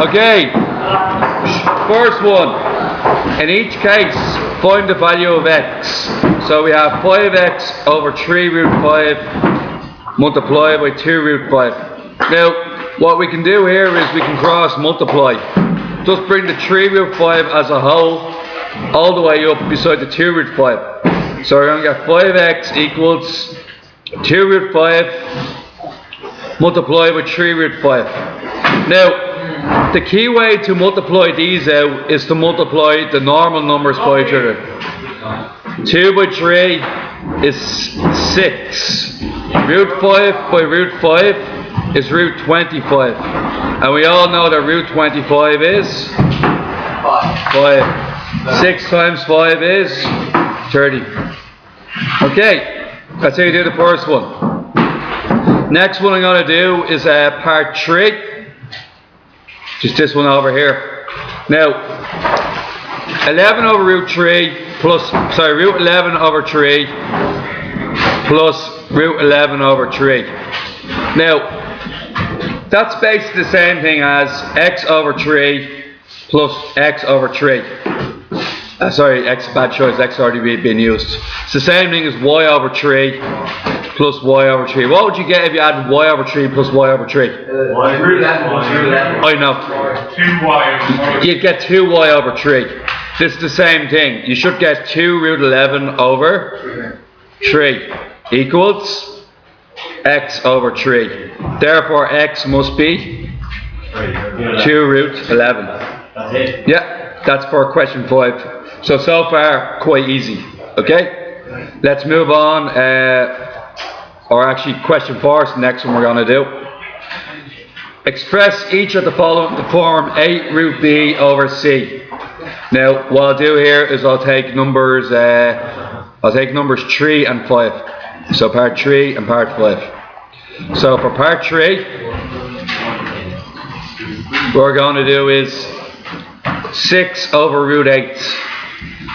Okay, first one. In each case, find the value of x. So we have 5x over 3 root 5 multiplied by 2 root 5. Now, what we can do here is we can cross multiply. Just bring the 3 root 5 as a whole all the way up beside the 2 root 5. So we're going to get 5x equals 2 root 5 multiplied by 3 root 5. Now, the key way to multiply these out is to multiply the normal numbers by each other. 2 by 3 is 6. Root 5 by root 5 is root 25. And we all know that root 25 is 5. 6 times 5 is 30. Okay, that's how you do the first one. Next one I'm going to do is part 3. Just this one over here. Now, 11 over root 3 plus, root 11 over 3 plus root 11 over 3. Now, that's basically the same thing as x over 3 plus x over 3. X, bad choice, x already been used. It's the same thing as y over 3 plus y over 3. What would you get if you added y over 3 plus y over 3? I know. 2y. You'd get 2y over 3. This is the same thing. You should get 2 root 11 over 3 equals x over 3. Therefore, x must be 2 root 11. That's it. Yeah, that's for question 5. So far, quite easy. Okay? Let's move on. Or actually, question 4 is the next one we're going to do. Express each of the following to form 8 root b over c. Now, what I'll do here is I'll take numbers 3 and 5. So part 3 and part 5. So for part 3, what we're going to do is 6 over root 8.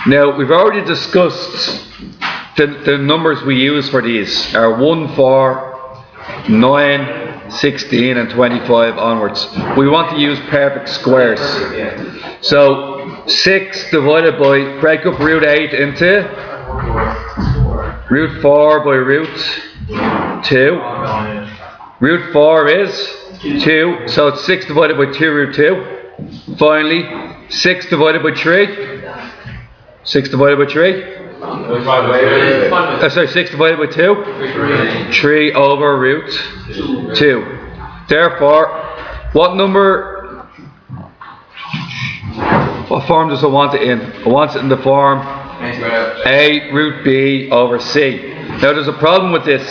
Now, we've already discussed the numbers we use for these are 1, 4, 9, 16 and 25 onwards. We want to use perfect squares. So 6 divided by, break up root 8 into root 4 by root 2. Root 4 is 2, so it's 6 divided by 2 root 2. Finally, 6 divided by 3. 6 divided by 3. 6 divided by 2? 3 over root 2. Therefore, what form does I want it in? I want it in the form a root b over c. Now there's a problem with this.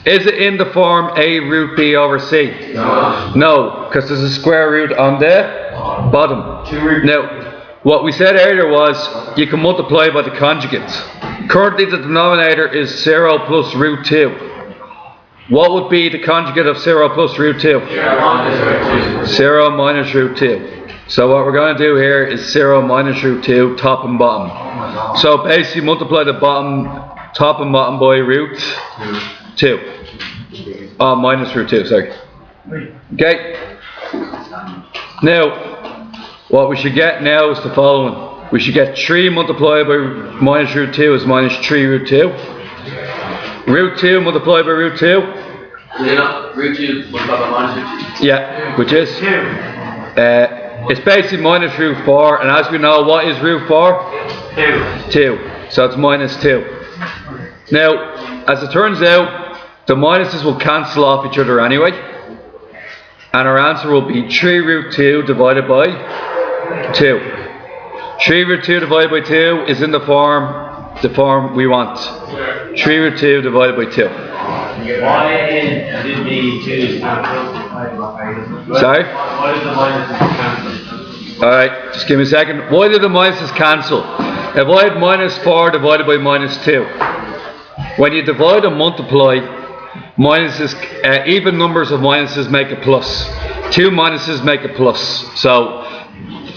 Is it in the form a root b over c? No, because there's a square root on the bottom. Now, what we said earlier was you can multiply by the conjugate. Currently the denominator is 0 plus root 2. What would be the conjugate of 0 plus root 2? 0 minus root 2. So what we're going to do here is 0 minus root 2, top and bottom. So basically multiply the top and bottom by root 2. Minus root 2, sorry. Okay. Now, what we should get now is the following. We should get 3 multiplied by minus root 2 is minus 3 root 2. Root 2 multiplied by root 2. Root 2 multiplied by minus root 2. Yeah, which is? It's basically minus root 4. And as we know, what is root 4? 2. So it's minus 2. Now, as it turns out, the minuses will cancel off each other anyway. And our answer will be 3 root 2 divided by 2. 3 root 2 divided by 2 is in the form we want. 3 root 2 divided by 2. Why did the 2 cancel? Sorry? Why did the minuses cancel? Alright, just give me a second. Why did the minuses cancel? If I had minus 4 divided by minus 2, when you divide and multiply, minuses, even numbers of minuses make a plus. 2 minuses make a plus. So,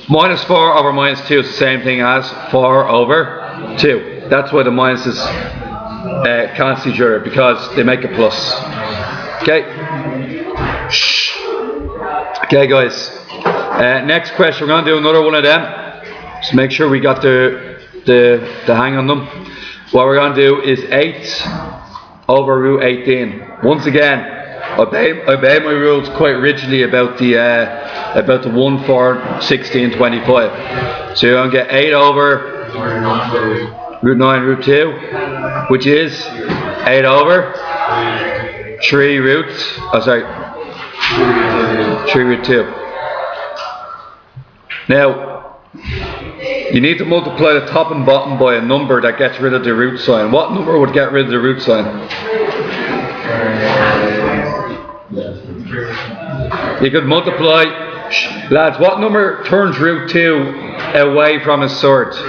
minus 4 over minus 2 is the same thing as 4 over 2. That's why the minuses cancel each other, because they make a plus. Okay? Okay, guys. Next question, we're going to do another one of them. Just make sure we got the hang on them. What we're going to do is 8 over root 18. Once again, obey my rules quite rigidly about the 1, 4, 16, 25. So you're going to get 8 over root 9 root 2, which is 8 over 3 root 2. Now, you need to multiply the top and bottom by a number that gets rid of the root sign. What number would get rid of the root sign? You could multiply, lads, what number turns root 2 away from its sort?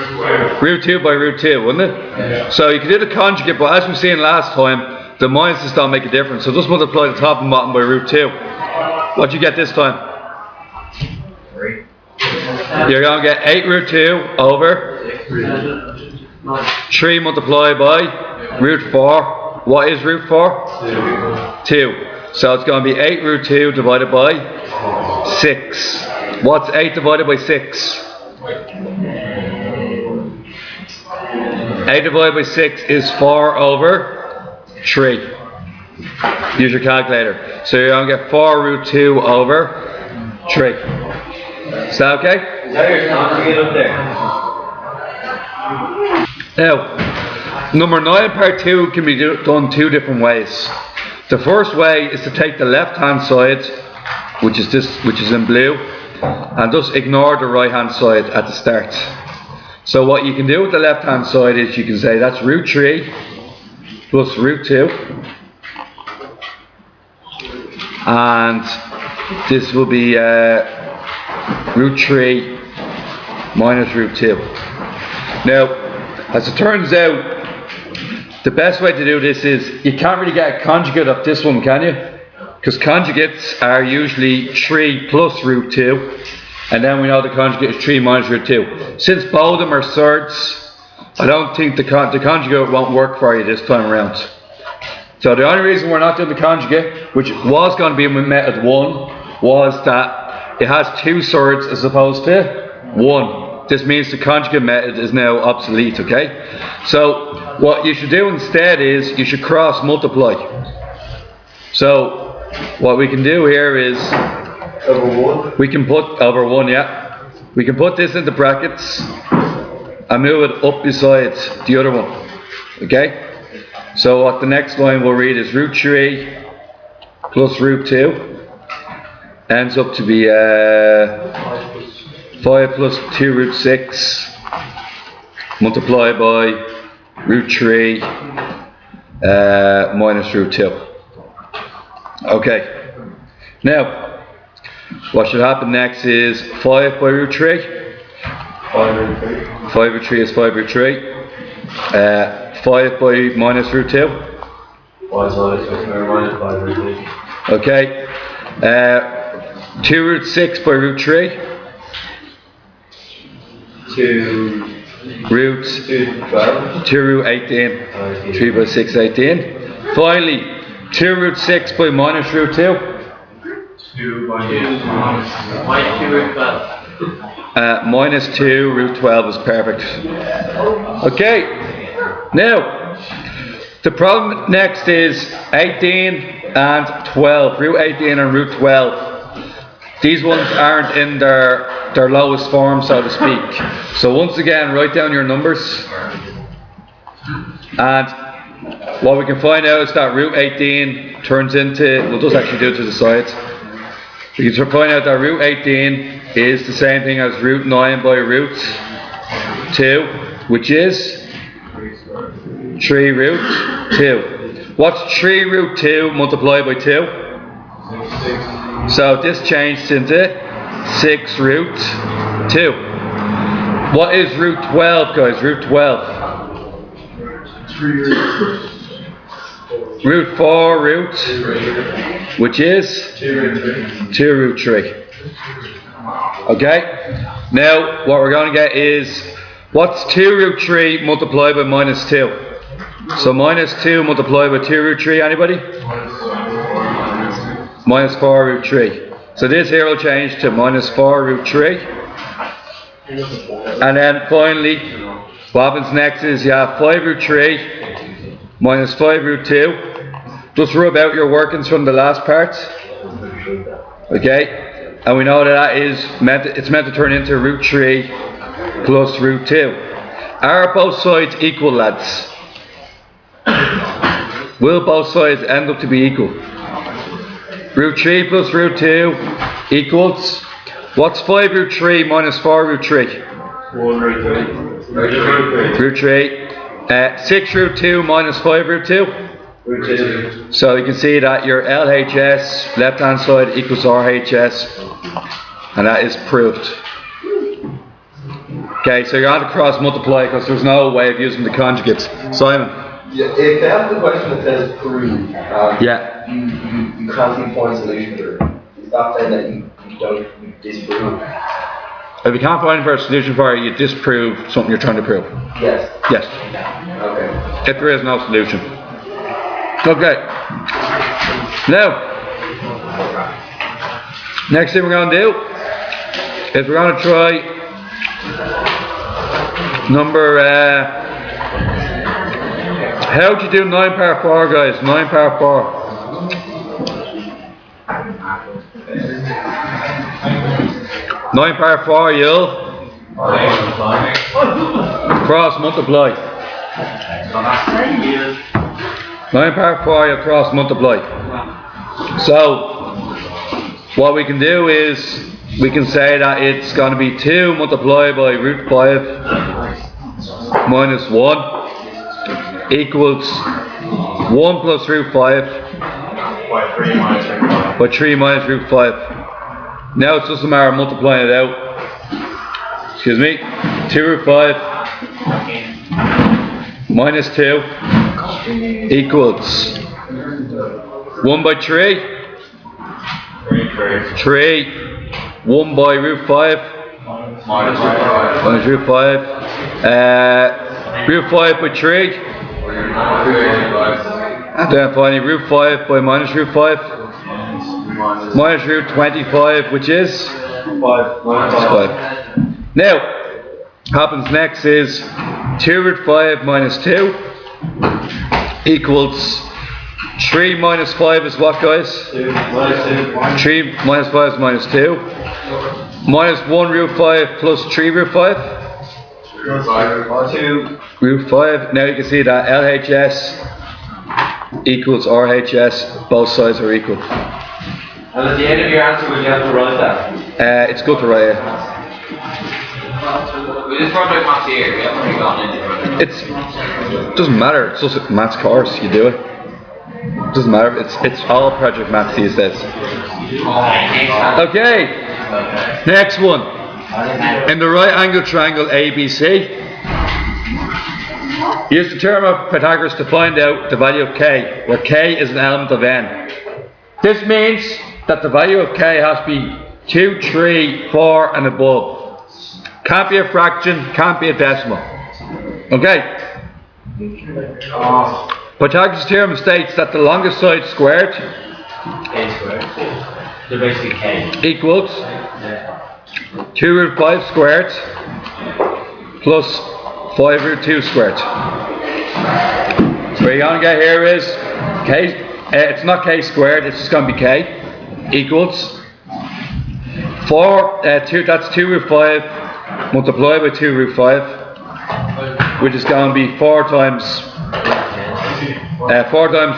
Root 2 by root 2, wouldn't it? Yeah. So you could do the conjugate, but as we seen last time, the minuses don't make a difference. So just multiply the top and bottom by root 2. What'd you get this time? 3. You're going to get 8 root 2 over 3 multiplied by root 4. What is root 4? 2. So it's going to be 8 root 2 divided by 6. What's 8 divided by 6? 8 divided by 6 is 4 over 3. Use your calculator. So you're going to get 4 root 2 over 3. Is that okay? Is that your conjugate up there? Now, number 9 part 2 can be done 2 different ways. The first way is to take the left hand side, which is in blue, and just ignore the right hand side at the start. So what you can do with the left hand side is you can say that's root 3 plus root 2, and this will be root 3 minus root 2. Now, as it turns out, the best way to do this is, you can't really get a conjugate of this one, can you? Because conjugates are usually 3 plus root 2, and then we know the conjugate is 3 minus root 2. Since both of them are surds, I don't think the conjugate won't work for you this time around. So the only reason we're not doing the conjugate, which was going to be in method 1, was that it has 2 surds as opposed to 1. This means the conjugate method is now obsolete, okay? So what you should do instead is you should cross multiply. So what we can do here is we can put over 1, yeah. We can put this into brackets and move it up beside the other one, okay? So what the next line we'll read is root 3 plus root 2 ends up to be 5 plus 2 root 6 multiplied by root 3 minus root 2. Okay. Now, what should happen next is 5 by root 3. 5 root 3 is 5 root 3. 5 by minus root 2. 5 minus 5 root 3. Okay. 2 root 6 by root 3. 2 root 12. 2 root 18. 3 by 6, 18. Finally, 2 root 6 by minus root 2. 2 minus 2 root 12. Minus 2 root 12 is perfect. Okay. Now, the problem next is 18 and 12. Root 18 and root 12. These ones aren't in their lowest form, so to speak. So once again, write down your numbers. And what we can find out is that root 18 turns into, we'll just actually do it to the sides. We can find out that root 18 is the same thing as root 9 by root 2, which is 3 root 2. What's 3 root 2 multiplied by 2? So this changed into 6 root 2. What is root 12, guys? Root 12. Root 4 root, which is 2 root 3. Okay? Now, what we're going to get is, what's 2 root 3 multiplied by minus 2? So minus 2 multiplied by 2 root 3, anybody? Minus 4 root 3. So this here will change to minus 4 root 3. And then finally, what happens next is you have 5 root 3 minus 5 root 2. Just rub out your workings from the last part. Okay? And we know that it's meant to turn into root 3 plus root 2. Are both sides equal, lads? Will both sides end up to be equal? Root 3 plus root 2 equals, what's 5 root 3 minus 4 root 3? 1 root 3. Root 3. 6 root 2 minus 5 root 2? Root 2. So you can see that your LHS, left hand side, equals RHS, and that is proved. Okay, so you're on to cross multiply because there's no way of using the conjugates. Simon? Yeah, if they have the question that says prove, Yeah. you can't pinpoint solution for it. Is that saying that you disprove? If you can't find a solution for it, you disprove something you're trying to prove. Yes. Yes. Okay. If there is no solution. Okay. Now, next thing we're going to do is we're going to try number, how would you do 9 power 4, guys? 9 power 4. 9 power 4, you'll cross multiply. 9 power 4, you'll cross multiply. So, what we can do is, we can say that it's going to be 2 multiplied by root 5 minus 1 equals 1 plus root 5 by 3 minus root 5. Now it's just a matter of multiplying it out. Excuse me. 2 root 5 minus 2 equals 1 by 3. 3. 1 by root 5 minus root 5. Root 5 by 3. And then finally root 5 by minus root 5. Minus root 25, which is 5. Now, what happens next is 2 root 5 minus 2 equals 3 minus 5 is what, guys? 2 minus 2. 3 minus 5 is minus 2. Minus 1 root 5 plus 3 root 5. 2. Root 5. Now you can see that LHS equals RHS. Both sides are equal. And at the end of your answer, would you have to write that? It's good to write it. With this project maths here, we haven't really gone into it. It doesn't matter. It's just a maths course. You do it. It doesn't matter. It's all project maths these days. Okay. Next one. In the right angle triangle ABC, use the theorem of Pythagoras to find out the value of k, where k is an element of n. This means that the value of k has to be 2, 3, 4 and above. Can't be a fraction, can't be a decimal. Okay? Pythagoras' theorem states that the longest side squared They're basically k. equals 2 root 5 squared plus 5 root 2 squared. So what you're going to get here is k, it's not k squared, it's just going to be k, equals 2, that's 2 root 5 multiplied by 2 root 5, which is going to be 4 times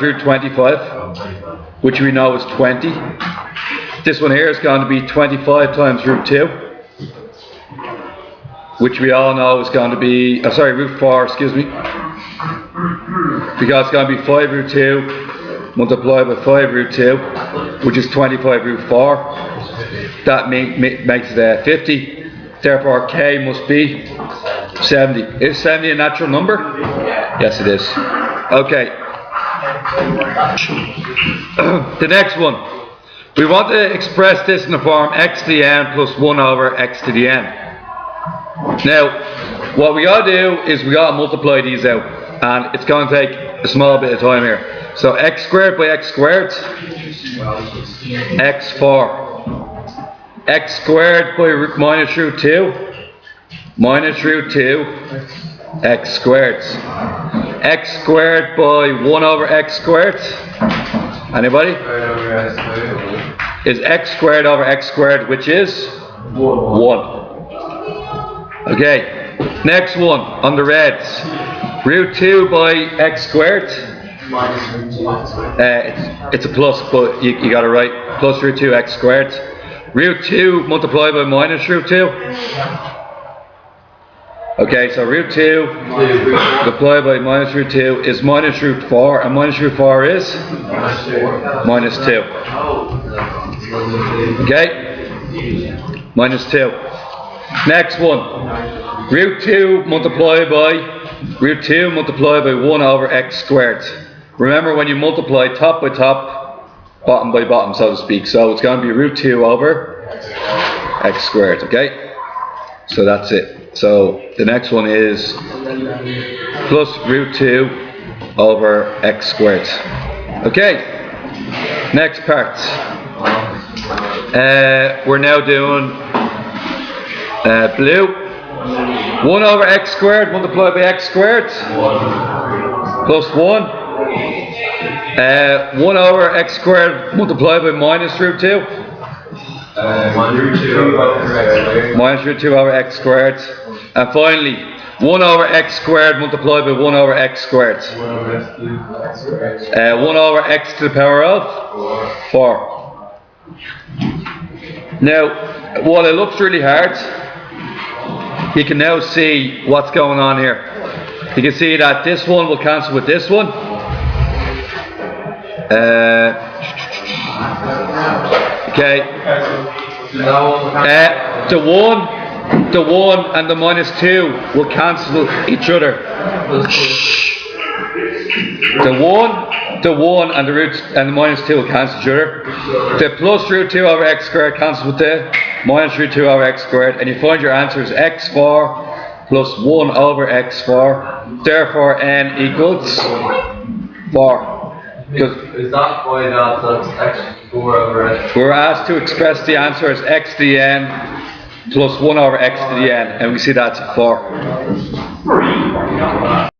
root 25, which we know is 20. This one here is going to be 25 times root 2, which we all know is going to be, root 4, excuse me, because it's going to be 5 root 2 multiplied by 5 root 2, which is 25 root 4. That makes it 50. Therefore, k must be 70. Is 70 a natural number? Yes, it is. Okay. The next one. We want to express this in the form x to the n plus 1 over x to the n. Now, what we got to do is we got to multiply these out. And it's going to take a small bit of time here. So x squared by x squared, x4. x squared by minus root 2, minus root 2, x squared. X squared by 1 over x squared. Anybody? Is x squared over x squared, which is 1. Okay, next one on the reds. Root 2 by x squared. Minus root 2 x squared. It's a plus, but you got it right. Plus root 2 x squared. Root 2 multiplied by minus root 2. Okay, so root 2 multiplied by minus root 2 is minus root 4, and minus root 4 is minus 2. Okay, minus 2. Next one. Root 2 multiplied by 1 over x squared. Remember, when you multiply top by top, bottom by bottom, so to speak. So it's going to be root 2 over x squared. Okay, so that's it. So the next one is plus root 2 over x squared. Okay, next part. We're now doing blue. 1 over x squared multiplied by x squared plus 1. 1 over x squared multiplied by minus root 2. Minus root 2 over x squared. And finally, 1 over x squared multiplied by 1 over x squared. 1 over x to the power of 4. Now, while it looks really hard, you can now see what's going on here. You can see that this one will cancel with this one. Okay. The 1 and the minus 2 will cancel each other. The 1 and the root and the minus 2 will cancel each other. The plus root 2 over x squared cancels with the minus root 2 over x squared, and you find your answer is x4 plus 1 over x4. Therefore, n equals 4. Is that why that's x4 over x? We're asked to express the answer as x to the n plus 1 over x to the n, and we see that's 4.